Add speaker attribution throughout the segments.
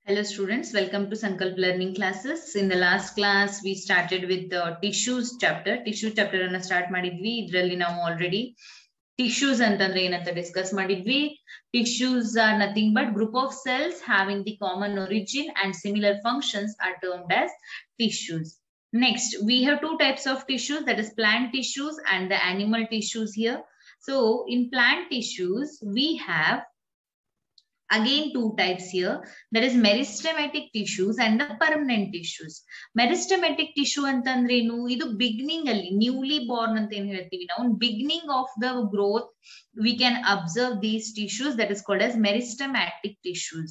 Speaker 1: Hello students, welcome to Sankalp Learning Classes. In the last class, we started with the tissues chapter. Tissue chapter anna start ಮಾಡಿದ್ವಿ. ಇದರಲ್ಲಿ ನಾವು already tissues ಅಂತಂದ್ರೆ ಏನಂತ discuss ಮಾಡಿದ್ವಿ. Tissues are nothing but group of cells having the common origin and similar functions are termed as tissues. Next, we have two types of tissues, that is plant tissues and the animal tissues here. So in plant tissues, we have again two types here, that is meristematic tissues and the permanent tissues. Meristematic tissue ಅಂತಂದ್ರೇನು, ಇದು beginning ಅಲ್ಲಿ newly born ಅಂತ ಏನ್ ಹೇಳ್ತೀವಿ ನಾವು, beginning of the growth we can observe these tissues, that is called as meristematic tissues.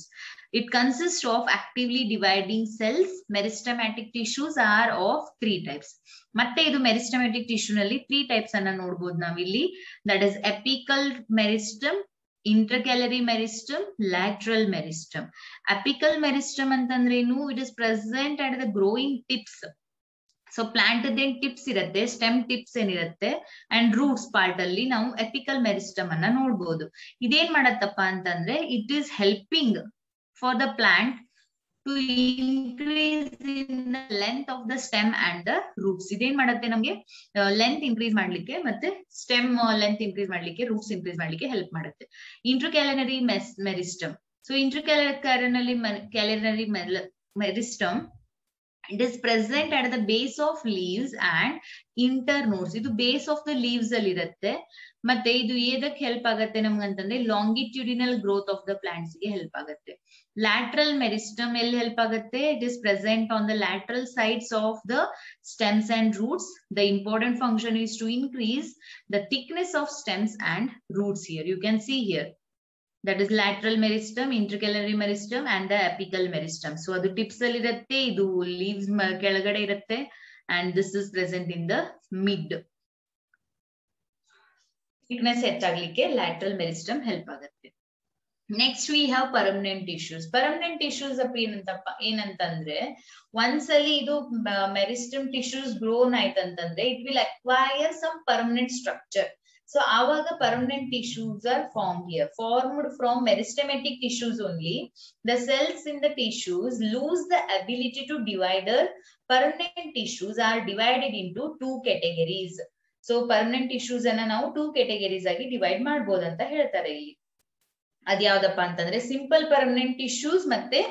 Speaker 1: It consists of actively dividing cells. Meristematic tissues are of three types. ಮತ್ತೆ ಇದು meristematic tissue ನಲ್ಲಿ three types ಅನ್ನ ನೋಡಬಹುದು ನಾವಿಲ್ಲಿ, that is apical meristem, intercalary meristem, lateral meristem. Apical meristem ಅಂತಂದ್ರೇನು, it is present at the growing tips. So plant then tips ಇರುತ್ತೆ, stem tips ಏನಿರುತ್ತೆ and roots part ಅಲ್ಲಿ ನಾವು apical meristem ಅನ್ನ ನೋಡಬಹುದು. ಇದೇನ್ ಮಾಡತ್ತಪ್ಪ ಅಂತಂದ್ರೆ, it is helping for the plant to increase in the length of the stem and the roots. ಇದೇನ್ ಮಾಡುತ್ತೆ ನಮಗೆ ಲೆಂತ್ ಇನ್ಕ್ರೀಸ್ ಮಾಡ್ಲಿಕ್ಕೆ ಮತ್ತೆ ಸ್ಟೆಮ್ ಲೆಂತ್ ಇನ್ಕ್ರೀಸ್ ಮಾಡ್ಲಿಕ್ಕೆ, ರೂಟ್ಸ್ ಇನ್ಕ್ರೀಸ್ ಮಾಡ್ಲಿಕ್ಕೆ ಹೆಲ್ಪ್ ಮಾಡುತ್ತೆ. Intercalary meristem. So intercalary meristem, it is present at the base of leaves and internodes. ಇದು base of the leaves ಅಲ್ಲಿ ಇರುತ್ತೆ. ಮತ್ತೆ ಇದು ಏದಕ್ಕೆ ಹೆಲ್ಪ್ ಆಗುತ್ತೆ ನಮ್ಗಂತಂದ್ರೆ longitudinal growth of the plants ಗೆ ಹೆಲ್ಪ್ ಆಗುತ್ತೆ. ಲ್ಯಾಟ್ರಲ್ ಮೆರಿಸ್ಟಮ್ ಎಲ್ಲಿ ಹೆಲ್ಪ್ ಆಗುತ್ತೆ, it is present on the lateral sides of the stems and roots. The important function is to increase the thickness of stems and roots. Here you can see here, that is lateral meristem, intercalary meristem and the apical meristem. So adu tips alli irutte, idu leaves kelagade irutte, and this is present in the mid. Thickness ಹೆಚ್ಚಾಗ್ಲಿಕ್ಕೆ lateral meristem help ಆಗುತ್ತೆ. Next we have permanent tissues. Permanent tissues ಏನಂತಂದ್ರೆ, ಒಂದ್ಸಲಿ ಇದು meristem tissues grown ಆಯ್ತಂತಂದ್ರೆ it will acquire some permanent structure. So awaga permanent tissues are formed here, formed from meristematic tissues only. The cells in the tissues lose the ability to divide. Permanent tissues are divided into two categories. So permanent tissues anna ನಾವು two categories ಆಗಿ divide ಮಾಡಬಹುದು ಅಂತ ಹೇಳ್ತಾರೆ ಇಲ್ಲಿ. ಅದ್ಯಾವುದಪ್ಪ ಅಂತಂದ್ರೆ simple permanent tissues ಮತ್ತೆ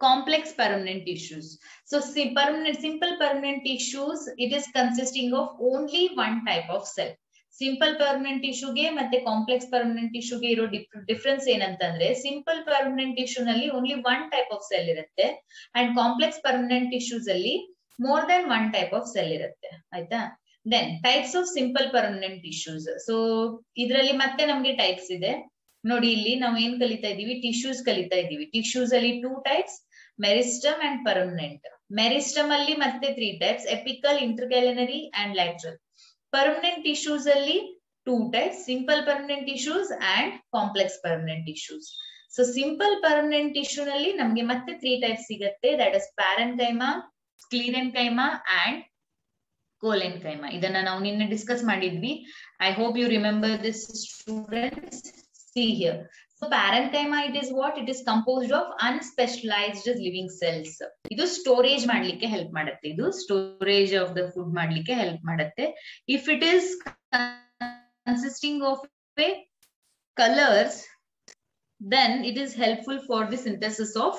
Speaker 1: complex permanent tissues. So simple permanent tissues, it is consisting of only one type of cell. Simple permanent tissue ge ಮತ್ತೆ complex permanent tissue ge ಇರೋ difference ಏನಂತಂದ್ರೆ, simple permanent tissue ನಲ್ಲಿ only one type of cell ಇರುತ್ತೆ and complex permanent tissues ಅಲ್ಲಿ more than one type of cell ಇರುತ್ತೆ. ಆಯ್ತಾ? Then types of simple permanent tissues. So ಇದರಲ್ಲಿ ಮತ್ತೆ ನಮಗೆ types ಇದೆ ನೋಡಿ. ಇಲ್ಲಿ ನಾವು ಏನ್ ಕಲಿತಾ ಇದೀವಿ, ಟಿಶ್ಯೂಸ್ ಕಲಿತಾ ಇದೀವಿ. ಟಿಶ್ಯೂಸ್ ಅಲ್ಲಿ two types, meristem and permanent. Meristem ಅಲ್ಲಿ ಮತ್ತೆ three types, apical, intercalary and lateral. Permanent tissues ಅಲ್ಲಿ two types, simple permanent tissues and complex permanent tissues. So simple permanent tissue ನಲ್ಲಿ ನಮ್ಗೆ ಮತ್ತೆ ತ್ರೀ ಟೈಪ್ಸ್ ಸಿಗುತ್ತೆ, that is parenchyma, sclerenchyma and collenchyma. ಇದನ್ನ ನಾವು ನಿನ್ನೆ ಡಿಸ್ಕಸ್ ಮಾಡಿದ್ವಿ. I hope you remember this students. See here. So parenchyma, it is what? It is composed of unspecialized living cells. Idu storage ಮಾಡ್ಲಿಕ್ಕೆ help ಮಾಡುತ್ತೆ. ಇದು storage of the food ಮಾಡ್ಲಿಕ್ಕೆ help ಮಾಡುತ್ತೆ. If it is consisting of colors, then it is helpful for the synthesis of,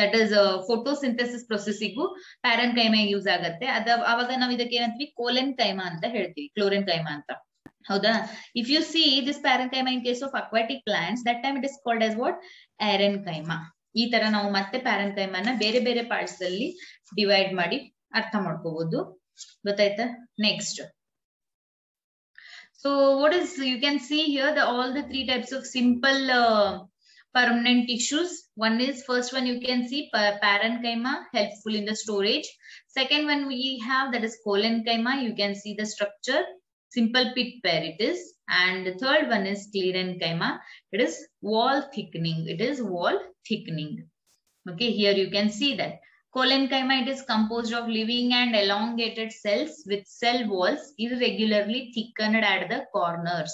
Speaker 1: that is photosynthesis process igu parenchyma use ಆಗುತ್ತೆ. ಅವಾಗ ನಾವು ಇದಕ್ಕೆ ಏನಂತೀವಿ, ಕೋಲೆನ್ಕೈಮಾ ಅಂತ ಹೇಳ್ತೀವಿ, ಕ್ಲೋರೆನ್ಕೈಮಾ ಅಂತ. ಹೌದಾ? If you see this parenchyma in case of aquatic plants, that time it is called as what? Aerenchyma. ಈ ತರ ನಾವು ಮತ್ತೆ parenchyma ನ ಬೇರೆ ಬೇರೆ ಪಾರ್ಟ್ಸ್ ಅಲ್ಲಿ ಡಿವೈಡ್ ಮಾಡಿ ಅರ್ಥ ಮಾಡ್ಕೋಬಹುದು. ಗೊತ್ತಾಯ್ತಾ? Next, so what is, you can see here all the three types of simple permanent tissues. One is, first one you can see parenchyma, helpful in the storage. Second one we have, that is colenchyma. You can see the structure, simple pit pair it is. And the third one is sclerenchyma. It is wall thickening. It is wall thickening. Okay, here you can see that colenchyma, it is composed of living and elongated cells with cell walls irregularly thickened at the corners.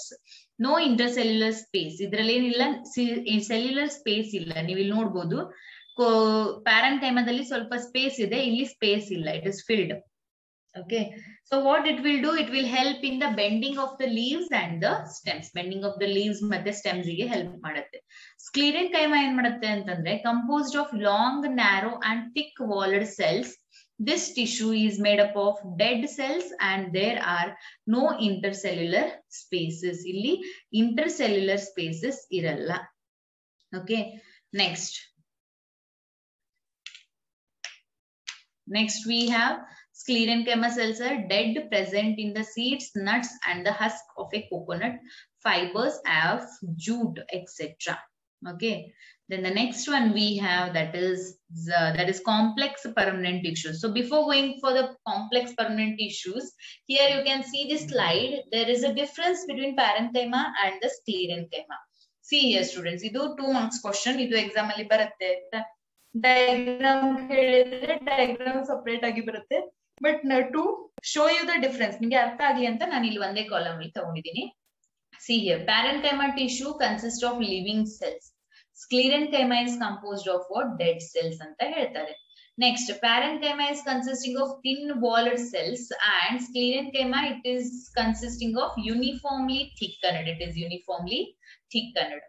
Speaker 1: No intercellular space, ಇದ್ರಲ್ಲಿ ಏನಿಲ್ಲ cellular space ಇಲ್ಲ. ನೀವು ಇಲ್ಲಿ ನೋಡ್ಬೋದು ಪ್ಯಾರೆನ್ಕೈಮಾದಲ್ಲಿ ಸ್ವಲ್ಪ space ಇದೆ, ಇಲ್ಲಿ space ಇಲ್ಲ, it is filled. Okay, so what it will do, it will help in the bending of the leaves and the stems. Bending of the leaves ಮತ್ತೆ stems ಗೆ help ಮಾಡುತ್ತೆ. ಸ್ಕ್ಲೆರೆನ್ಕೈಮಾ ಏನ್ ಮಾಡುತ್ತೆ ಅಂತಂದ್ರೆ composed of long, narrow and thick walled cells. This tissue is made up of dead cells and there are no intercellular spaces. ಇಲ್ಲಿ intercellular spaces ಇರಲ್ಲ. Okay, next we have sclerenchyma cells are dead, present in the seeds, nuts and the husk of a coconut, fibers of jute, etc. Okay, then the next one we have that is complex permanent tissues. So before going for the complex permanent tissues, here you can see this slide. There is a difference between parenchyma and the sclerenchyma. See here students, idu 2 marks question, idu exam alli barutte. Diagram ಹೇಳಿದ್ರೆ diagram separate ಆಗಿ ಬರುತ್ತೆ. But to show you the difference, ನಿಮಗೆ ಅರ್ಥ ಆಗಲಿ ಅಂತ ನಾನು ಇಲ್ಲಿ ಒಂದೇ ಕಾಲಮ್ ಅಲ್ಲಿ ತಗೊಂಡಿದ್ದೀನಿ. See here, parenchyma tissue consists of living cells. Sclerenchyma is composed of what? Dead cells ಅಂತ ಹೇಳ್ತಾರೆ. Next, parenchyma is consisting of thin walled cells and sclerenchyma it is consisting of uniformly thickened. It is uniformly thickened.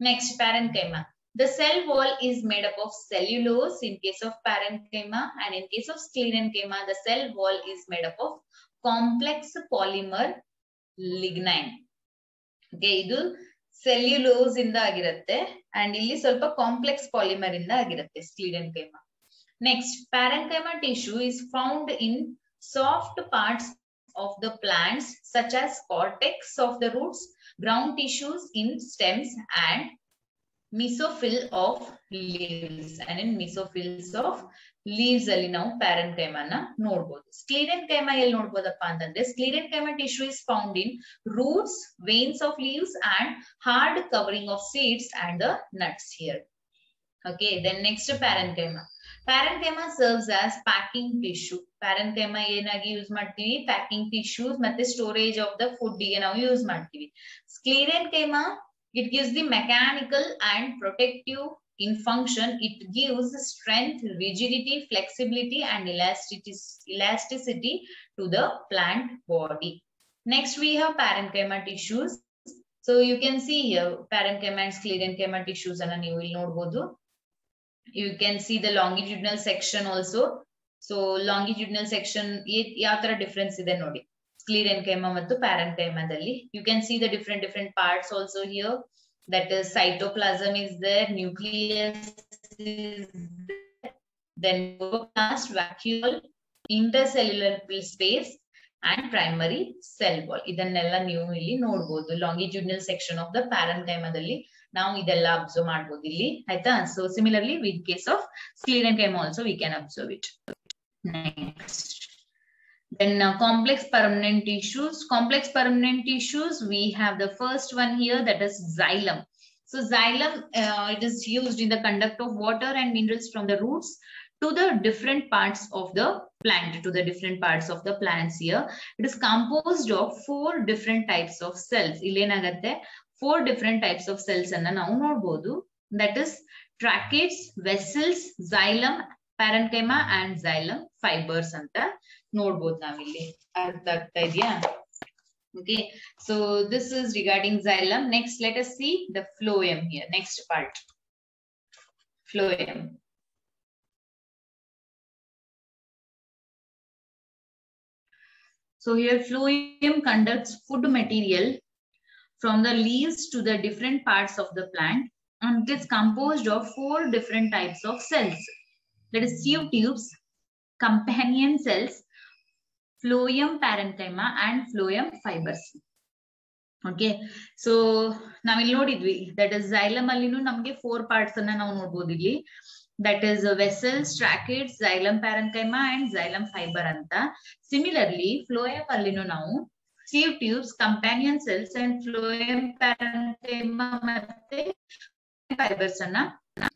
Speaker 1: Next, parenchyma. The cell wall is made up of cellulose in case of parenchyma, and in case of sclerenchyma, the cell wall is made up of complex polymer lignin. Okay, idu cellulose inda agirutte and illi solpa complex polymer inda agirutte sclerenchyma. Next, parenchyma tissue is found in soft parts of the plants such as cortex of the roots, ground tissues in stems and mesophyll of leaves. And in mesophylls of leaves ಅಲ್ಲಿ ನಾವು parenchyma ನ ನೋಡಬಹುದು. Sclerenchyma ಎಲ್ಲಿ ನೋಡಬಹುದಪ್ಪ ಅಂತಂದ್ರೆ sclerenchyma tissue is found in roots, veins of leaves and hard covering of seeds and the nuts here. Okay, then next parenchyma. Parenchyma serves as packing tissue. Parenchyma ಏನಾಗಿ use ಮಾಡ್ತೀವಿ? Packing tissues ಮತ್ತೆ storage of the food ಗೆ ನಾವು use ಮಾಡ್ತೀವಿ. Sclerenchyma it gives the mechanical and protective in function. It gives strength, rigidity, flexibility and elasticity to the plant body. Next we have parenchyma tissues. So you can see here parenchyma and sclerenchyma tissues anna ನೀವು ಇಲ್ಲಿ ನೋಡಬಹುದು. You can see the longitudinal section also. So longitudinal section ಯಾವ ತರ difference ಇದೆ ನೋಡಿ. Sclerenchyma ಮತ್ತು parenchyma ದಲ್ಲಿ you can see the different parts also here. That is cytoplasm is there, nucleus is there, then chloroplast, vacuole, intercellular space and primary cell wall. ಇದನ್ನೆಲ್ಲ ನೀವು ಇಲ್ಲಿ ನೋಡಬಹುದು. longitudinal section of the parenchyma ದಲ್ಲಿ ನಾವು ಇದೆಲ್ಲ observe ಮಾಡಬಹುದು ಇಲ್ಲಿ, ಆಯ್ತಾ? So similarly with case of sclerenchyma also we can observe it. Next, then complex permanent tissues. Complex permanent tissues, we have the first one here, that is xylem. So xylem it is used in the conduct of water and minerals from the roots to the different parts of the plant, to the different parts of the plants here. It is composed of 4 different types of cells. ಇಲ್ಲಿ ಏನಾಗುತ್ತೆ 4 different types of cells ಅನ್ನ ನಾವು ನೋಡಬಹುದು. That is tracheids, vessels, xylem, parenchyma and xylem fibers ಅಂತ ನೋಡಬಹುದು ನಾವಿಲ್ಲಿ. ಅರ್ಥ ಆಗ್ತಾ ಇದೆಯಾ? Okay, so this is regarding xylem. Next, let us see the phloem here. Next part, phloem. So here phloem conducts food material from the leaves to the different parts of the plant, and it is composed of 4 different types of cells. That is sieve tubes, companion cells, phloem parenchyma and phloem fibers. Okay, so ನಾವಿಲ್ಲಿ ನೋಡಿದ್ವಿ that is xylem ಅಲ್ಲಿನೂ ನಮಗೆ 4 parts ಅನ್ನ ನಾವು ನೋಡಬಹುದು ಇಲ್ಲಿ. That is vessels, tracheids, xylem parenchyma and xylem fiber ಅಂತ. Similarly phloem ಅಲ್ಲಿನೂ ನಾವು sieve tubes, companion cells and phloem parenchyma ಮತ್ತೆ ಫೈಬರ್ಸ್ ಅನ್ನ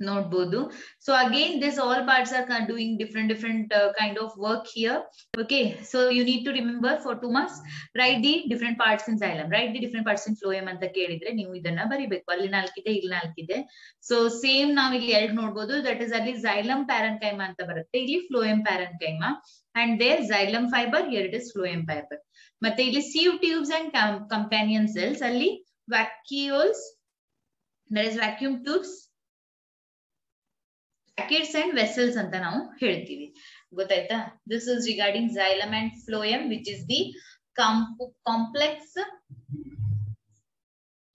Speaker 1: ನೋಡಬಹುದು. So again this all parts are doing different kind of work here. Okay, so you need to remember for 2 marks write the different parts in xylem, write the different parts in phloem ಅಂತ ಕೇಳಿದ್ರೆ ನೀವು ಇದನ್ನ ಬರಿಬೇಕು. ಅಲ್ಲಿ 4 ಇದೆ, ಇಲ್ಲಿ 4 ಇದೆ. So same ನಾವ್ ಇಲ್ಲಿ 2 ನೋಡಬಹುದು. ದಟ್ ಇಸ್ ಅಲ್ಲಿ xylem parenchyma ಅಂತ ಬರುತ್ತೆ, ಇಲ್ಲಿ phloem parenchyma. And there xylem fiber, here it is phloem fiber. ಮತ್ತೆ ಇಲ್ಲಿ sieve tubes and companion cells, ಅಲ್ಲಿ vacuoles, there is vacuum tubes, packets and vessels ಅಂತ ನಾವು ಹೇಳ್ತೀವಿ. ಗೊತ್ತಾಯ್ತಾ? This is regarding xylem and phloem, which is the complex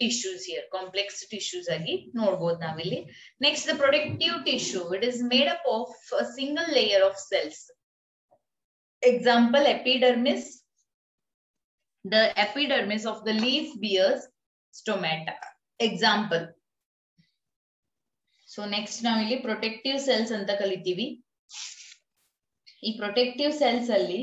Speaker 1: tissues here. Complex tissues ಆಗಿ ನೋಡಬಹುದು ನಾವಿಲ್ಲಿ. Next, the protective tissue. It is made up of a single layer of cells. Example, epidermis. The epidermis of the leaf bears stomata. Example. So next ನಾವಿಲ್ಲಿ protective cells ಅಂತ ಕಲಿತೀವಿ. ಈ protective cells ಅಲ್ಲಿ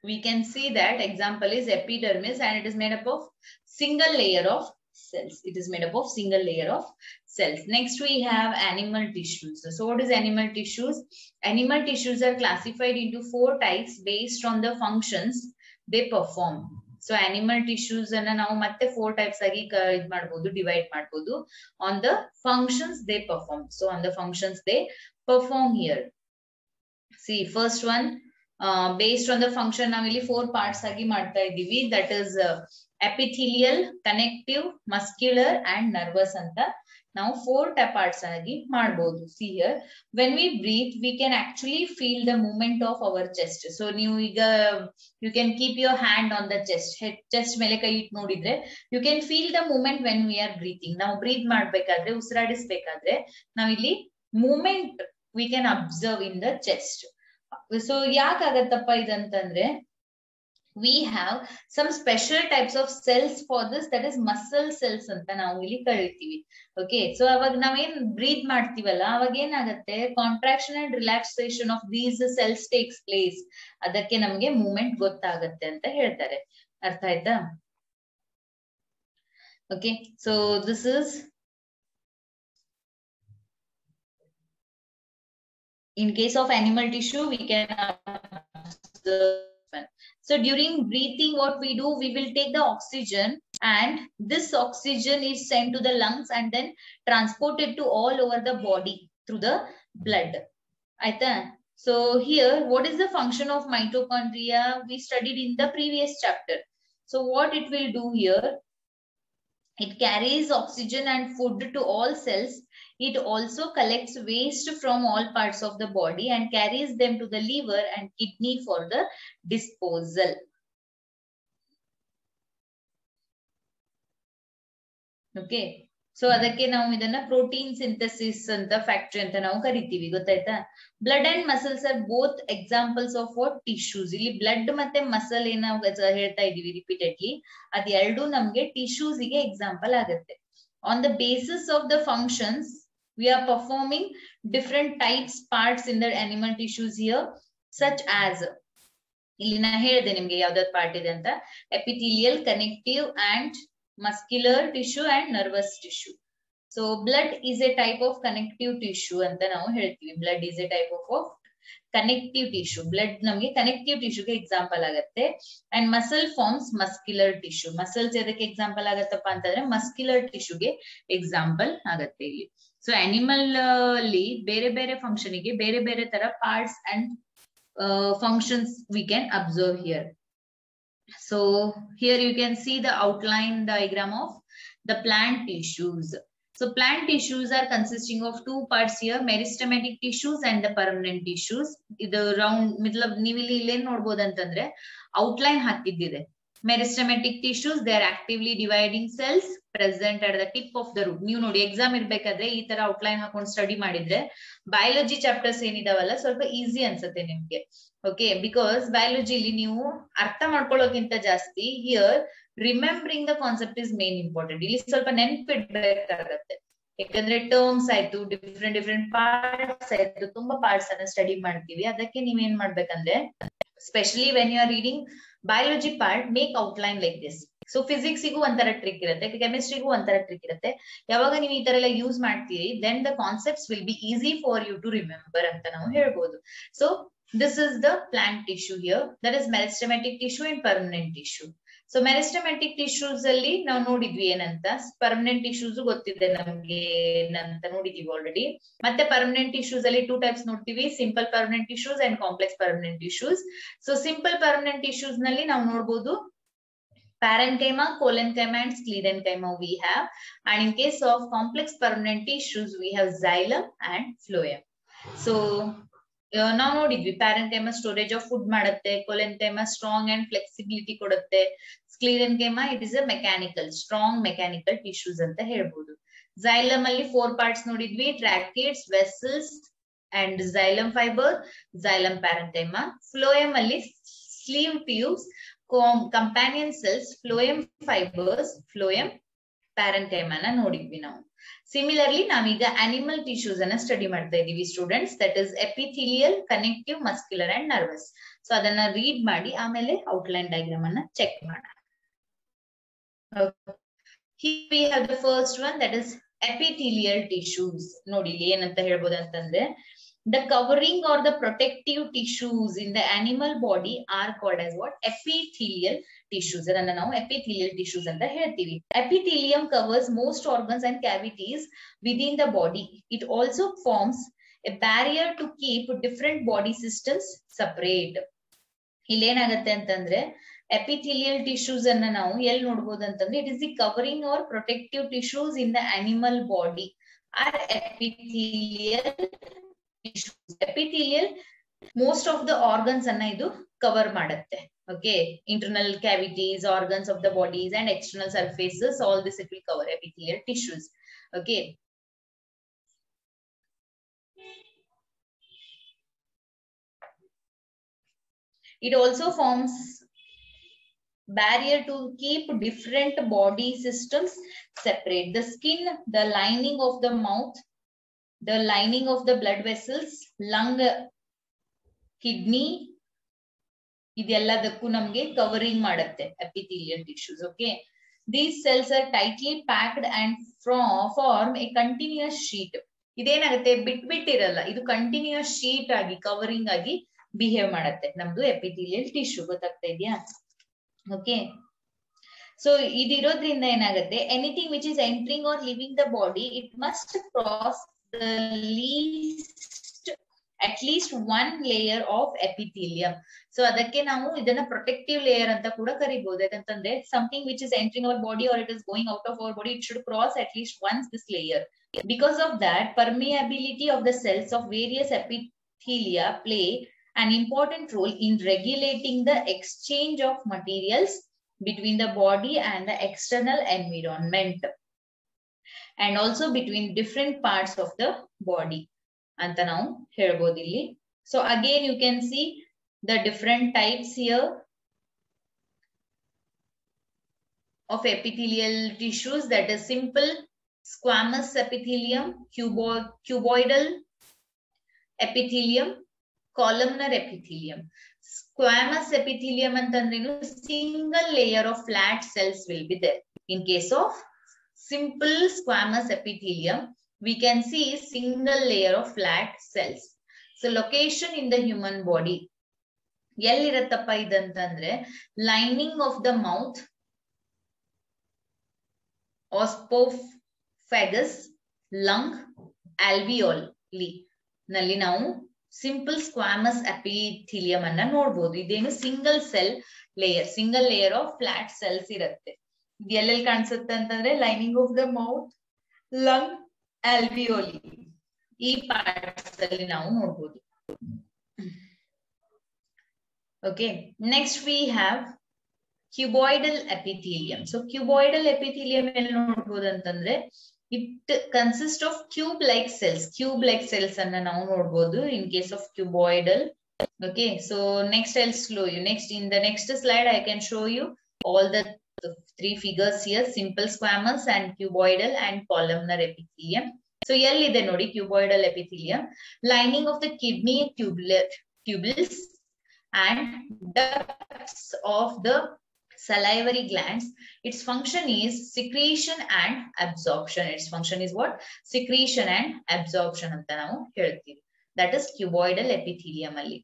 Speaker 1: we can see that example is epidermis, and it is made up of single layer of cells. It is made up of single layer of cells. Next we have animal tissues. So what is animal tissues? Animal tissues are classified into 4 types based on the functions they perform. So animal tissues anna ನಾವು ಮತ್ತೆ 4 types ಆಗಿ ಇದು ಮಾಡಬಹುದು, divide ಮಾಡಬಹುದು on the functions they perform. So on the functions they perform here. See, first one, based on the function ನಾವಿಲ್ಲಿ 4 parts ಆಗಿ ಮಾಡ್ತಾ ಇದ್ದೀವಿ. That is epithelial, connective, muscular and nervous ಅಂತ ನಾವು 4 parts ಆಗಿ ಮಾಡಬಹುದು. See here, when we breathe, we can actually feel the movement of our chest. So ನೀವು ಈಗ you can keep your hand on the chest, chest ಮೇಲೆ ಕೈ ಇಟ್ಟು ನೋಡಿದ್ರೆ you can feel the movement when we are breathing. ನಾವು breathe ಮಾಡಬೇಕಾದ್ರೆ, ಉಸಿರಾಡಿಸಬೇಕಾದ್ರೆ ನಾವಿಲ್ಲಿ movement we can observe in the chest. So ಯಾಕಾಗತ್ತಪ್ಪ ಇದಂತಂದ್ರೆ we have some special types of cells for this, that is muscle cells ಅಂತ ನಾವು ಇಲ್ಲಿ ಕರೀತೀವಿ. Okay, so ಅವಾಗ ನಾವೇನ್ breathe ಮಾಡ್ತೀವಲ್ಲ, ಅವಾಗ ಏನಾಗುತ್ತೆ, contraction and relaxation of these cells takes place. ಅದಕ್ಕೆ ನಮ್ಗೆ ಮೂವ್ಮೆಂಟ್ ಗೊತ್ತಾಗುತ್ತೆ ಅಂತ ಹೇಳ್ತಾರೆ. ಅರ್ಥ ಆಯ್ತಾ? Okay, so this is in case of animal tissue we can observe. So during breathing what we do, we will take the oxygen, and this oxygen is sent to the lungs and then transported to all over the body through the blood. Aita? So here, what is the function of mitochondria? We studied in the previous chapter. So what it will do here, it carries oxygen and food to all cells. It also collects waste from all parts of the body and carries them to the liver and kidney for the disposal. Okay, so ಅದಕ್ಕೆ ನಾವು ಇದನ್ನ protein synthesis ಅಂತ factory ಅಂತ ನಾವು ಕರಿತೀವಿ. ಗೊತ್ತಾಯ್ತಾ? Blood and muscles R both examples of what tissues. ಇಲ್ಲಿ blood ಮತ್ತೆ ಮಸಲ್ ಏನ ಹೇಳ್ತಾ ಇದೀವಿ ರಿಪೀಟೆಡ್ಲಿ, ಅದ್ ಎರಡು ನಮ್ಗೆ ಟಿಶ್ಯೂಸ್ ಗೆ ಎಕ್ಸಾಂಪಲ್ ಆಗುತ್ತೆ. On the basis of the functions, we are performing different types parts in the animal tissues here, such as ಇಲ್ಲಿ ನಾ ಹೇಳಿದೆ ನಿಮ್ಗೆ ಯಾವ್ದಾದ್ ಪಾರ್ಟ್ ಇದೆ ಅಂತ, epithelial, connective and muscular tissue and nervous tissue. So blood is a type of connective tissue ಅಂತ ನಾವು ಹೇಳ್ತೀವಿ. Blood is a type of connective tissue. Blood ನಮಗೆ connective tissue ಗೆ ಎಕ್ಸಾಂಪಲ್ ಆಗುತ್ತೆ. And muscle forms muscular tissue. Muscles ಎದಕ್ಕೆ example ಆಗತ್ತಪ್ಪ ಅಂತಂದ್ರೆ muscular tissue ಗೆ example ಆಗತ್ತೆ ಇಲ್ಲಿ. ಸೊ ಅನಿಮಲ್ ಅಲ್ಲಿ ಬೇರೆ ಬೇರೆ ಫಂಕ್ಷನ್ ಗೆ ಬೇರೆ ಬೇರೆ ತರ parts and functions we can observe here. So here you can see the outline diagram of the plant tissues. So plant tissues are consisting of 2 parts here, meristematic tissues and the permanent tissues. ಇದು round middle ನೀವಿಲ್ಲಿ ಇಲ್ಲೇನ್ ನೋಡ್ಬೋದು ಅಂತಂದ್ರೆ outline ಹಾಕಿದ್ದಿದೆ. Meristematic tissues, they are actively dividing cells present at the tip of the root. ನೀವು ನೋಡಿ exam ಇರ್ಬೇಕಾದ್ರೆ ಈ ತರ ಔಟ್ಲೈನ್ ಹಾಕೊಂಡು ಸ್ಟಡಿ ಮಾಡಿದ್ರೆ ಬಯಾಲಜಿ ಚಾಪ್ಟರ್ಸ್ ಏನಿದಾವಲ್ಲ ಸ್ವಲ್ಪ ಈಸಿ ಅನ್ಸುತ್ತೆ ನಿಮ್ಗೆ. ಓಕೆ, ಬಿಕಾಸ್ ಬಯಾಲಜಿಲಿ ನೀವು ಅರ್ಥ ಮಾಡ್ಕೊಳ್ಳೋಕ್ಕಿಂತ ಜಾಸ್ತಿ here remembering the concept is main important. ಇಲ್ಲಿ ಸ್ವಲ್ಪ ನೆನ್ಪಿಡ್ಬೇಕಾಗತ್ತೆ. ಯಾಕಂದ್ರೆ ಟರ್ಮ್ಸ್ ಆಯ್ತು, ಡಿಫ್ರೆಂಟ್ ಪಾರ್ಟ್ಸ್ ಆಯ್ತು, ತುಂಬಾ ಪಾರ್ಟ್ಸ್ ಅನ್ನ ಸ್ಟಡಿ ಮಾಡ್ತೀವಿ. ಅದಕ್ಕೆ ನೀವೇನ್ ಮಾಡ್ಬೇಕಂದ್ರೆ specially when you are reading biology part, make outline like this. So ಫಿಸಿಕ್ಸ್ಗೂ ಒಂಥರ ಟ್ರಿಕ್ ಇರುತ್ತೆ, ಕೆಮಿಸ್ಟ್ರಿಗೂ ಒಂಥರ ಟ್ರಿಕ್ ಇರುತ್ತೆ. ಯಾವಾಗ ನೀವು ಈ ತರ ಎಲ್ಲ ಯೂಸ್ ಮಾಡ್ತೀರಿ, then the concepts will be easy for you to remember ಅಂತ ನಾವು ಹೇಳ್ಬೋದು. ಸೊ this is the plant tissue here, that is meristematic tissue and permanent tissue. So meristematic tissues ಅಲ್ಲಿ ನಾವು ನೋಡಿದ್ವಿ ಏನಂತ, permanent tissues ಗೊತ್ತಿದೆ ನಮ್ಗೆ ಏನಂತ ನೋಡಿದೀವಿ ಆಲ್ರೆಡಿ. ಮತ್ತೆ permanent tissues ಅಲ್ಲಿ 2 types ನೋಡ್ತೀವಿ, simple permanent tissues and complex permanent tissues. So simple permanent tissues ನಲ್ಲಿ ನಾವು ನೋಡಬಹುದು parenchyma, collenchyma and sclerenchyma we have, and in case of complex permanent tissues we have xylem and phloem. So ನಾವು ನೋಡಿದ್ವಿ parenchyma storage of food ಮಾಡುತ್ತೆ, ಕೊಲೆನ್ಕೈಮಾ strong and flexibility ಕೊಡುತ್ತೆ, sclerenchyma it is a mechanical strong mechanical tissues ಅಂತ ಹೇಳ್ಬೋದು. xylem ಅಲ್ಲಿ 4 parts ನೋಡಿದ್ವಿ, tracheids, vessels and xylem fibre, xylem parenchyma. phloem ಅಲ್ಲಿ sleeve tubes, companion cells, phloem fibres, phloem parenchyma ನ ನೋಡಿದ್ವಿ ನಾವು. ಸಿಮಿಲರ್ಲಿ ನಾವೀಗ ಅನಿಮಲ್ ಟಿಶ್ಯೂಸ್ ಅನ್ನ ಸ್ಟಡಿ ಮಾಡ್ತಾ ಇದೀವಿ students, that is epithelial, connective, muscular and nervous. So ಅದನ್ನ ರೀಡ್ ಮಾಡಿ ಆಮೇಲೆ ಔಟ್ಲೈನ್ ಡಯಾಗ್ರಾಮ್ ಅನ್ನ ಚೆಕ್ ಮಾಡೋಣ. Here we have the first one, that is epithelial tissues. ನೋಡಿ ಇಲ್ಲಿ ಏನಂತ ಹೇಳ್ಬೋದು ಅಂತಂದ್ರೆ, the covering or the protective tissues in the animal body are called as what? Epithelial tissues. ಅದನ್ನ ನಾವು epithelial tissues ಅಂತ ಹೇಳ್ತೀವಿ. Epithelium covers most organs and cavities within the body. It also forms a barrier to keep different body systems separate. ಇಲ್ಲಿ ಏನಾಗುತ್ತೆ ಅಂತಂದ್ರೆ epithelial tissues ಅನ್ನ ನಾವು ಎಲ್ಲಿ ನೋಡಬಹುದು ಅಂತಂದ್ರೆ, it is the covering or protective tissues in the animal body are epithelial tissues. Epithelial most of the organs anna idu cover ಮಾಡುತ್ತೆ. Okay, internal cavities, organs of the bodies and external surfaces, all this it will cover, epithelial tissues. Okay, it also forms barrier to keep different body systems separate. The skin, the lining of the mouth, the lining of the blood vessels, lung, kidney, ಇದೆಲ್ಲದಕ್ಕೂ ನಮಗೆ covering ಮಾಡುತ್ತೆ epithelial tissues. Okay, these cells are tightly packed and form a continuous sheet. ಇದೇನಾಗುತ್ತೆ, ಬಿಟ್ ಇರಲ್ಲ, ಇದು continuous sheet ಆಗಿ covering ಆಗಿ behave ಮಾಡುತ್ತೆ ನಮ್ದು epithelial tissue. ಗೊತ್ತಾಗ್ತಾ ಇದೆಯಾ? ಓಕೆ, ಸೊ ಇದಿರೋದ್ರಿಂದ ಏನಾಗುತ್ತೆ, anything which is entering are living the body, it must cross the at least one layer of epithelium. So ಅದಕ್ಕೆ ನಾವು ಇದನ್ನ ಪ್ರೊಟೆಕ್ಟಿವ್ ಲೇಯರ್ ಅಂತ ಕೂಡ ಕರಿಬಹುದು. ಯಾಕಂತಂದ್ರೆ something which is entering our body or it is going out of our body, it should cross at least once this layer. Because of that, permeability of the cells of various epithelia play an important role in regulating the exchange of materials between the body and the external environment, and also between different parts of the body anta ನಾವು ಹೇಳ್ಬೋದು ಇಲ್ಲಿ. So again you can see the different types here of epithelial tissues, that is simple squamous epithelium, cuboidal epithelium, columnar epithelium. Squamous epithelium ಅಂತಂದ್ರೇನು, single layer of flat cells will be there. In case of simple squamous epithelium, we can see single layer of flat cells. So location in the human body, ಎಲ್ಲಿರತ್ತಪ್ಪ ಇದಂತಂದ್ರೆ lining of the mouth, oesophagus, lung, alveoli ನಲ್ಲಿ ನಾವು simple squamous epithelium ಅನ್ನ ನೋಡಬಹುದು. ಇದೇನು single cell layer, single layer of flat cells ಇರುತ್ತೆ. ಎಲ್ಲೆಲ್ಲಿ ಕಾಣಿಸುತ್ತೆ ಅಂತಂದ್ರೆ lining of the mouth, lung, alveoli, ಈ ಪಾರ್ಟ್ಸ್ ಅಲ್ಲಿ ನಾವು ನೋಡಬಹುದು. Okay, next we have cuboidal epithelium. So cuboidal epithelium ಎಲ್ಲಿ ನೋಡಬಹುದು ಅಂತಂದ್ರೆ, it consists of cube like cells. Cube like cells anna ನಾವು ನೋಡಬಹುದು in case of cuboidal. Okay, so next I'll show you. Next, in the next slide I can show you all the the 3 figures here, simple squamous and cuboidal and columnar epithelium. So ellide nodi cuboidal epithelium, lining of the kidney tubules and ducts of the salivary glands. Its function is secretion and absorption. Its function is what? Secretion and absorption anta ನಾವು ಹೇಳ್ತೀವಿ. That is cuboidal epithelium ಅಲ್ಲಿ.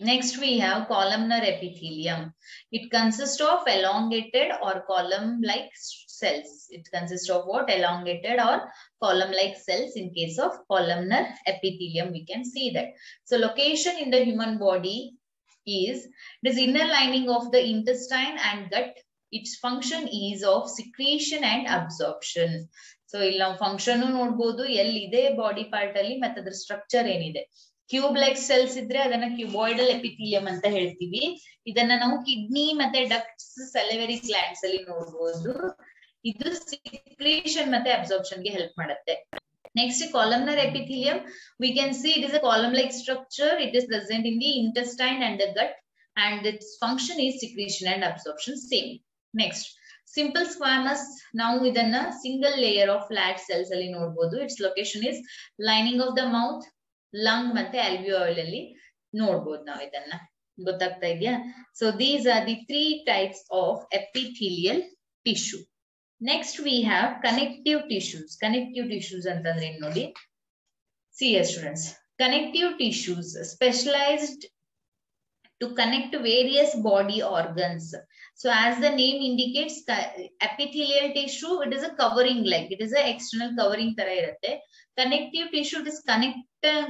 Speaker 1: Next we have columnar epithelium. It consists of elongated or column-like cells. It consists of what? Elongated or column-like cells. In case of columnar epithelium, we can see that. So location in the human body is this inner lining of the intestine and gut. Its function is of secretion and absorption. So illa function nodbodu ellide body part alli matte adra structure enide. Cube like cells ಇದ್ರೆ ಅದನ್ನ cuboidal epithelium ಅಂತ ಹೇಳ್ತೀವಿ. ಇದನ್ನ ನಾವು kidney ಮತ್ತೆ ducts ಸಲಿವರಿ glands ಅಲ್ಲಿ ನೋಡಬಹುದು. ಇದು ಸಿಕ್ರೇಷನ್ ಮತ್ತೆ ಅಬ್ಸಾರ್ಪ್ಷನ್ ಗೆ ಹೆಲ್ಪ್ ಮಾಡುತ್ತೆ. Next, columnar epithelium. We can see it is a column-like structure. It is present in the intestine and the gut, and its function is secretion and absorption. Same. Next, simple squamous. Now, idanna single layer of flat cells alli nodabodu. Its location is lining of the mouth, lung ಮತ್ತೆ alveoli ಅಲ್ಲಿ ನೋಡಬಹುದು ನಾವು ಇದನ್ನ. ಗೊತ್ತಾಗ್ತಾ ಇದೆಯಾ? So these are the 3 types of epithelial tissue. Next we have connective tissues. Connective tissues ಅಂತಂದ್ರೆ ಏನು ನೋಡಿ. See here students, connective tissues specialized to connect various body organs. So as the name indicates, epithelial tissue, it is a covering, like it is a external covering ತರ ಇರುತ್ತೆ. Connective tissue is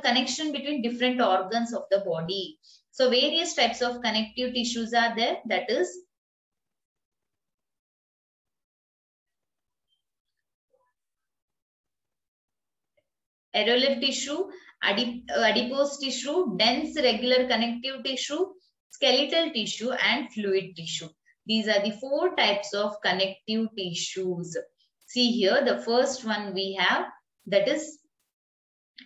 Speaker 1: connection between different organs of the body. So various types of connective tissues are there. That is areolar tissue, adipose tissue, dense regular connective tissue, skeletal tissue, and fluid tissue. These are the 4 types of connective tissues. See here, the first one we have, that is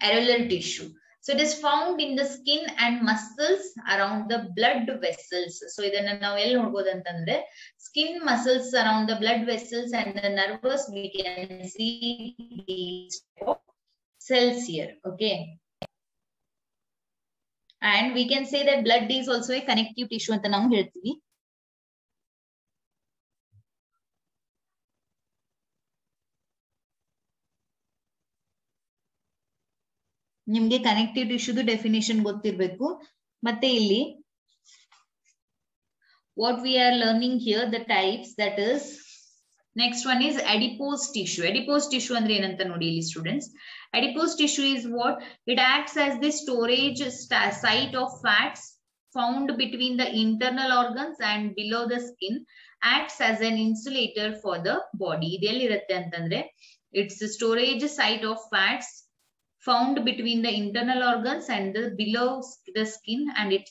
Speaker 1: areolar tissue. So it is found in the skin and muscles around the blood vessels. So idanna ನಾವು ಎಲ್ಲಿ ನೋಡಬಹುದು ಅಂತಂದ್ರೆ skin muscles around the blood vessels and the nervous, we can see these cells here. Okay, and we can say that blood is also a connective tissue ಅಂತ ನಾವು ಹೇಳ್ತೀವಿ. ನಿಮಗೆ connective ಟಿಶ್ಯೂದು definition ಗೊತ್ತಿರಬೇಕು. ಮತ್ತೆ ಇಲ್ಲಿ what we are learning here, the types, that is next one is adipose tissue. Adipose tissue ಅಂದ್ರೆ ಏನಂತ ನೋಡಿ ಇಲ್ಲಿ students. Adipose tissue is what? It acts as the storage site of fats found between the internal organs and below the skin, acts as an insulator for the body. ಇದೆಲ್ಲಿ ಇರುತ್ತೆ ಅಂತಂದ್ರೆ it's the storage site of fats found between the internal organs and the below the skin, and it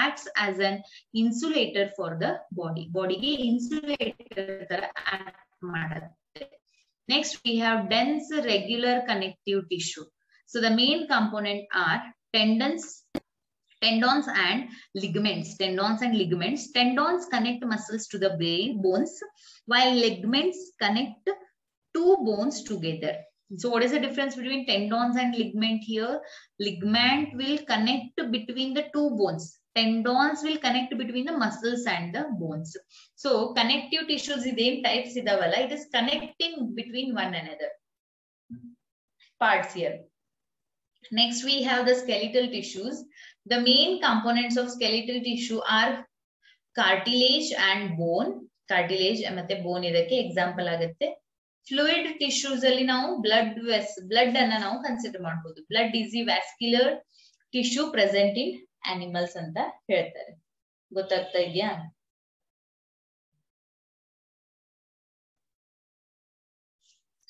Speaker 1: acts as an insulator for the body. Body ge insulator tara act ಮಾಡುತ್ತೆ. Next we have dense regular connective tissue. So the main component are tendons and ligaments. Tendons and ligaments. Tendons connect muscles to the bones, while ligaments connect 2 bones together. So what is the difference between tendons and ligament here? Ligament will connect between the 2 bones. Tendons will connect between the muscles and the bones. So connective tissues idem types idavalla, it is connecting between one another parts here. Next we have the skeletal tissues. The main components of skeletal tissue are cartilage and bone. Cartilage ಮತ್ತೆ bone ಇದಕ್ಕೆ example ಆಗುತ್ತೆ. Fluid tissues ಅಲ್ಲಿ ನಾವು blood ಅನ್ನ ನಾವು consider ಮಾಡಬಹುದು. Blood is the vascular tissue present in animals ಅಂತ ಹೇಳ್ತಾರೆ. ಗೊತ್ತಾಗ್ತಾ ಇದೆಯಾ?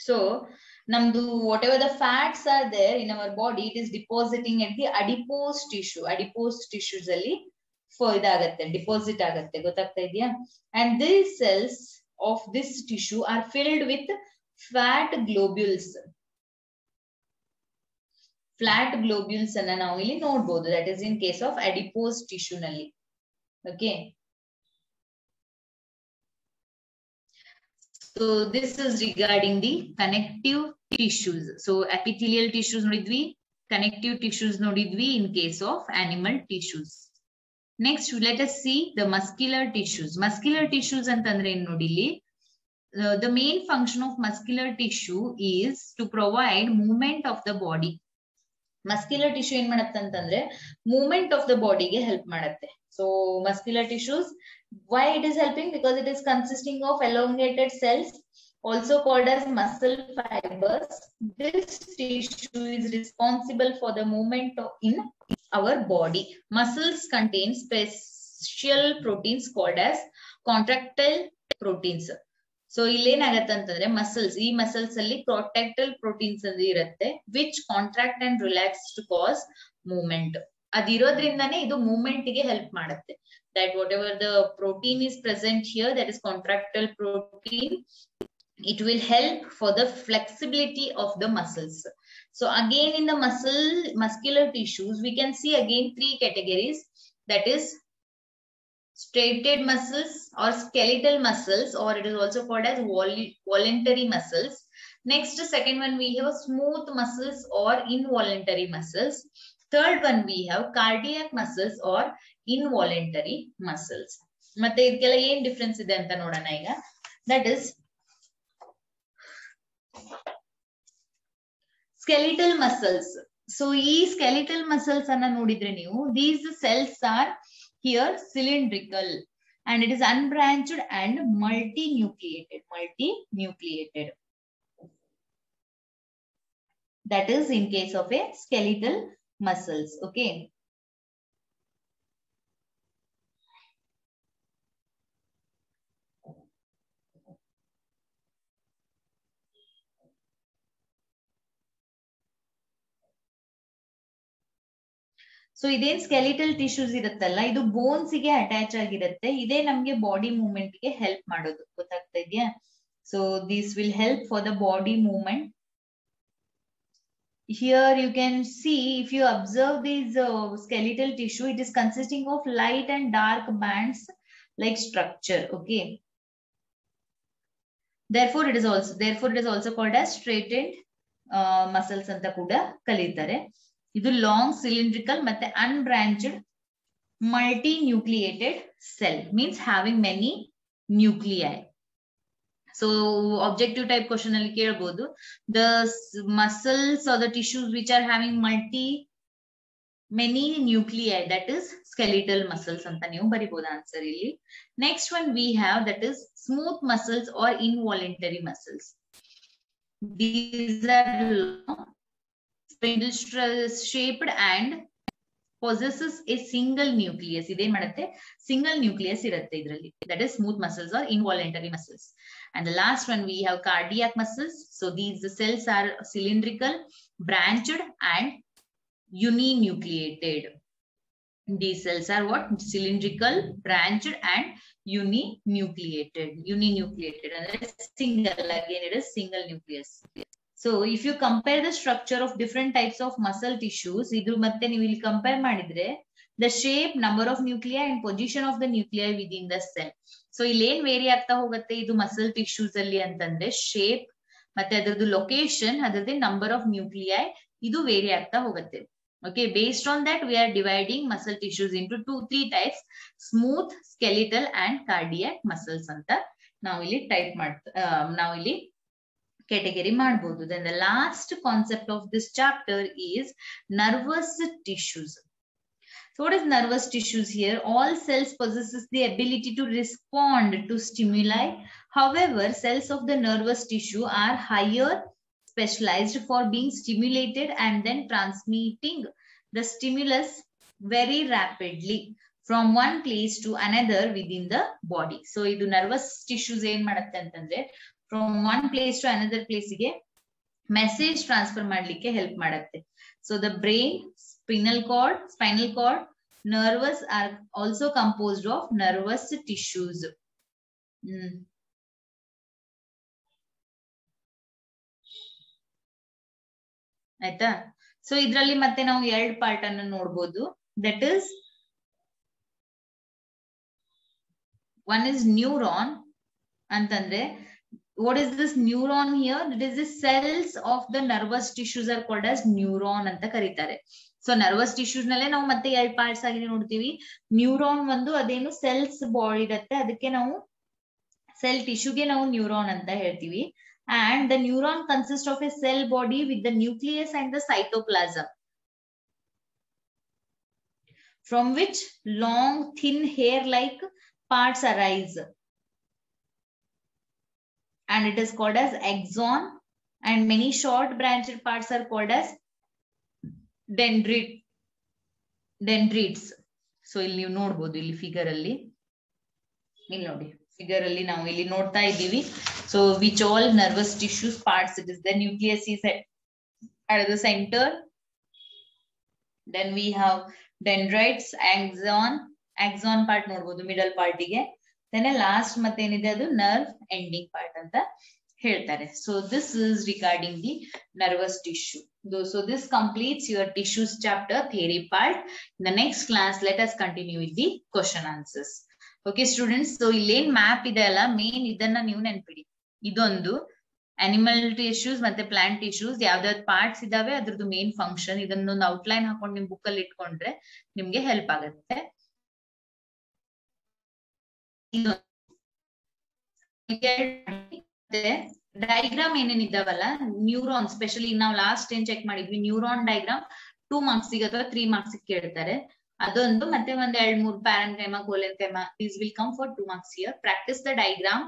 Speaker 1: So namdu whatever the fats are there in our body, it is depositing at the adipose tissue. Adipose tissues alli ಇದಾಗತ್ತೆ, deposit ಆಗತ್ತೆ. ಗೊತ್ತಾಗ್ತಾ ಇದೆಯಾ? And these cells of this tissue are filled with fat globules. Flat globules ಅನ್ನ ನಾವು ಇಲ್ಲಿ ನೋಡಬಹುದು. That is in case of adipose tissue ನಲ್ಲಿ. Okay, so this is regarding the connective tissues. So epithelial tissues ನೋಡಿದ್ವಿ, connective tissues ನೋಡಿದ್ವಿ in case of animal tissues. Next let us see the muscular tissues. Muscular tissues ಅಂತಂದ್ರೆ ಏನು ನೋಡಿ ಇಲ್ಲಿ. The main function of muscular tissue is to provide movement of the body. Muscular tissue ಏನ್ ಮಾಡುತ್ತೆ ಅಂತಂದ್ರೆ movement of the body ಗೆ help ಮಾಡುತ್ತೆ. So muscular tissues, why it is helping? Because it is consisting of elongated cells, also called as muscle fibers. This tissue is responsible for the movement in our body. Muscles contain special proteins called as contractile proteins. So ಇಲ್ಲೇನಾಗತ್ತೆ ಅಂತಂದ್ರೆ muscles, ಈ muscles ಅಲ್ಲಿ contractile proteins ಅಂತ ಇರುತ್ತೆ, which contract and relax to cause movement. ಅದಿರೋದ್ರಿಂದಾನೇ ಇದು movement ಗೆ help ಮಾಡುತ್ತೆ. That whatever the protein is present here, that is contractile protein, it will help for the flexibility of the muscles. So again in the muscular tissues we can see again three categories, that is striated muscles or skeletal muscles, or it is also called as voluntary muscles. Next, second one we have smooth muscles or involuntary muscles. Third one we have cardiac muscles or involuntary muscles. ಮತ್ತೆ ಇದಕ್ಕೆಲ್ಲ ಏನ್ difference ಇದೆ ಅಂತ ನೋಡೋಣ ಈಗ. That is skeletal muscles. So ಈ skeletal muscles ಅನ್ನ ನೋಡಿದ್ರೆ ನೀವು, these cells are here cylindrical and it is unbranched and multinucleated. That is in case of a skeletal muscles. Okay, so ಇದೇನ್ ಸ್ಕೆಲಿಟಲ್ ಟಿಶ್ಯೂಸ್ ಇರುತ್ತಲ್ಲ, ಇದು ಬೋನ್ಸ್ ಗೆ attach ಆಗಿರುತ್ತೆ. ಇದೇ ನಮ್ಗೆ ಬಾಡಿ ಮೂವ್ಮೆಂಟ್ ಗೆ ಹೆಲ್ಪ್ ಮಾಡೋದು, ಗೊತ್ತಾಗ್ತಾ ಇದೆಯಾ? So this will help for the body movement. Here you can see, if you observe this skeletal tissue, it is consisting of light and dark bands like structure. Okay, therefore it is also called as straightened muscles anta kuda kalidare. ಇದು long cylindrical ಮತ್ತೆ ಅನ್ಬ್ರಾಂಚ್ಡ್ multinucleated cell, means having many nuclei. So objective type question ಅಲ್ಲಿ ಕೇಳಬಹುದು, the muscles or the tissues which are having many nuclei, that is skeletal muscles ಅಂತ ನೀವು ಬರಿಬಹುದು answer ಇಲ್ಲಿ. Next one we have, that is smooth muscles or involuntary muscles. These are long, spindle shaped and possesses a single nucleus. ಇದೇನ್ ಮಾಡುತ್ತೆ, single nucleus ಇರುತ್ತೆ ಇದರಲ್ಲಿ. That is smooth muscles or involuntary muscles. And the last one we have cardiac muscles. So these cells are cylindrical, branched and uninucleated. These cells are what? Cylindrical, branched and uninucleated. And single, again it is single nucleus. So if you compare the structure of different types of muscle tissues, idu matte ನೀವು ಇಲ್ಲಿ compare ಮಾಡಿದ್ರೆ, the shape, number of nuclei and position of the nuclei within the cell. So ಇಲ್ಲಿ ಏನ್ very ಆಗ್ತಾ ಹೋಗುತ್ತೆ ಇದು muscle tissues ಅಲ್ಲಿ ಅಂತಂದ್ರೆ, shape ಮತ್ತೆ ಅದರದ್ದು ಲೊಕೇಶನ್, ಅದರದ್ದು number of nuclei, ಇದು ವೇರಿ ಆಗ್ತಾ ಹೋಗುತ್ತೆ. Okay, based on that we are dividing muscle tissues into 3 types, smooth, skeletal and cardiac muscles ಅಂತ ನಾವು ಇಲ್ಲಿ ಟೈಪ್ ನಾವು ಇಲ್ಲಿ category ಮಾಡಬಹುದು. Then the last concept of this chapter is nervous tissues. So what is nervous tissues here? All cells possesses the ability to respond to stimuli. However, cells of the nervous tissue are higher specialized for being stimulated and then transmitting the stimulus very rapidly from one place to another within the body. So idu nervous tissues ಏನ್ ಮಾಡುತ್ತೆ ಅಂತಂದ್ರೆ, from one place to another place ಗೆ message transfer ಮಾಡ್ಲಿಕ್ಕೆ help ಮಾಡುತ್ತೆ. So the brain, spinal cord, nervous are also composed of nervous tissues. ಆಯ್ತಾ? So ಇದ್ರಲ್ಲಿ ಮತ್ತೆ ನಾವು 2 ಪಾರ್ಟ್ ಅನ್ನು ನೋಡಬಹುದು. That is one is neuron ಅಂತಂದ್ರೆ what is this neuron here? It is the cells of the nervous tissues are called as neuron ಅಂತ ಕರೀತಾರೆ. So nervous tissues ನಲ್ಲೇ ನಾವು ಮತ್ತೆ 2 ಪಾರ್ಟ್ಸ್ ಆಗಿ ನೋಡ್ತೀವಿ. ನ್ಯೂರಾನ್ ಒಂದು ಅದೇನು ಸೆಲ್ಸ್ ಬಾಡಿ ಇರುತ್ತೆ, ಅದಕ್ಕೆ ನಾವು ಸೆಲ್ ಟಿಶ್ಯೂಗೆ ನಾವು ನ್ಯೂರಾನ್ ಅಂತ ಹೇಳ್ತೀವಿ. And the neuron consists of a cell body with the nucleus and the cytoplasm, from which long thin hair-like parts arise, and it is called as axon, and many short branched parts are called as dendrites. So ಇಲ್ಲಿ ನೀವು ನೋಡಬಹುದು, ಇಲ್ಲಿ figure ಅಲ್ಲಿ ಇಲ್ಲಿ ನೋಡಿ, figure ಅಲ್ಲಿ ನಾವು ಇಲ್ಲಿ ನೋಡ್ತಾ ಇದ್ದೀವಿ. So which all nervous tissues parts, it is the nucleus is at the center, then we have dendrites, axon part ನೋಡಬಹುದು ಮಿಡಲ್ ಪಾರ್ಟ್ ಗೆ, then ಲಾಸ್ಟ್ ಮತ್ತೆ ಏನಿದೆ ಅದು ನರ್ವ್ ಎಂಡಿಂಗ್ ಪಾರ್ಟ್ ಅಂತ ಹೇಳ್ತಾರೆ. So this is regarding the nervous tissue. So this completes your tissues chapter theory part. In the next class, let us continue with the question answers. Okay students, so ಇಲ್ಲೇನ್ map ಇದೆ ಅಲ್ಲ, main ಇದನ್ನ ನೀವು ನೆನ್ಪಿಡಿ. ಇದೊಂದು animal tissues ಮತ್ತೆ plant tissues ಯಾವ್ದಾವ್ದು parts ಇದಾವೆ ಅದ್ರದ್ದು main function, ಇದನ್ನೊಂದು ಔಟ್ಲೈನ್ ಹಾಕೊಂಡು ನಿಮ್ ಬುಕ್ ಅಲ್ಲಿ ಇಟ್ಕೊಂಡ್ರೆ ನಿಮ್ಗೆ ಹೆಲ್ಪ್ ಆಗುತ್ತೆ. ಡಯಾಗ್ರಾಮ್ ಏನೇನಿದಾವಲ್ಲ ನ್ಯೂರಾನ್, ಸ್ಪೆಷಲಿ ನಾವು ಲಾಸ್ಟ್ ಏನ್ ಚೆಕ್ ಮಾಡಿದ್ವಿ ನ್ಯೂರಾನ್ ಡಯಾಗ್ರಾಮ್ 2 marks ಅಥವಾ 3 marks ಕೇಳ್ತಾರೆ. ಅದೊಂದು ಮತ್ತೆ ಒಂದ್ 2-3 parenchyma, ಕೋಲೆನ್ಕೈಮಾ, these will come for 2 marks here. Practice the diagram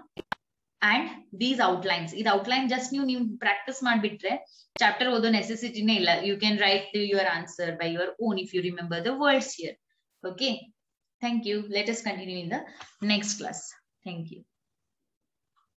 Speaker 1: and these outlines. ಇದು ಔಟ್ಲೈನ್ ಜಸ್ಟ್ ನೀವು ಪ್ರಾಕ್ಟೀಸ್ ಮಾಡ್ಬಿಟ್ರೆ ಚಾಪ್ಟರ್ ಓದೋ ನೆಸೆಸಿಟಿನೇ ಇಲ್ಲ. You can write your answer by your own if you remember the words here. Okay, thank you. Let us continue in the next class. Thank you.